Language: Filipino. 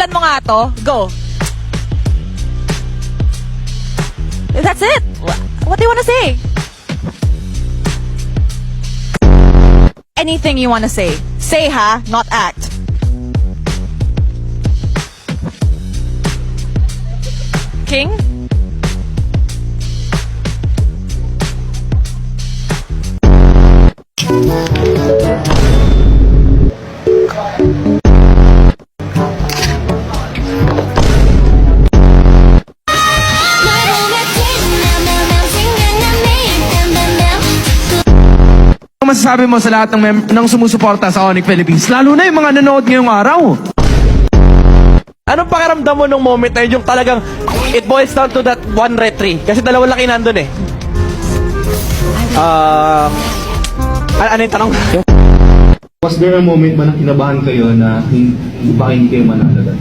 Pakinggan mo nga to. Go. That's it. What do you wanna say? Anything you wanna say. Say ha, not act. King? Ano masasabi mo sa lahat ng sumusuporta sa Onyx Philippines? Lalo na yung mga nanood ngayong araw. Anong pakiramdam mo nung moment na yun, yung talagang it boils down to that one referee? Kasi dalawa laki nandun eh. Ano yung tanong? Was there a moment ba na kinabahan kayo na baka hindi kayo manalo?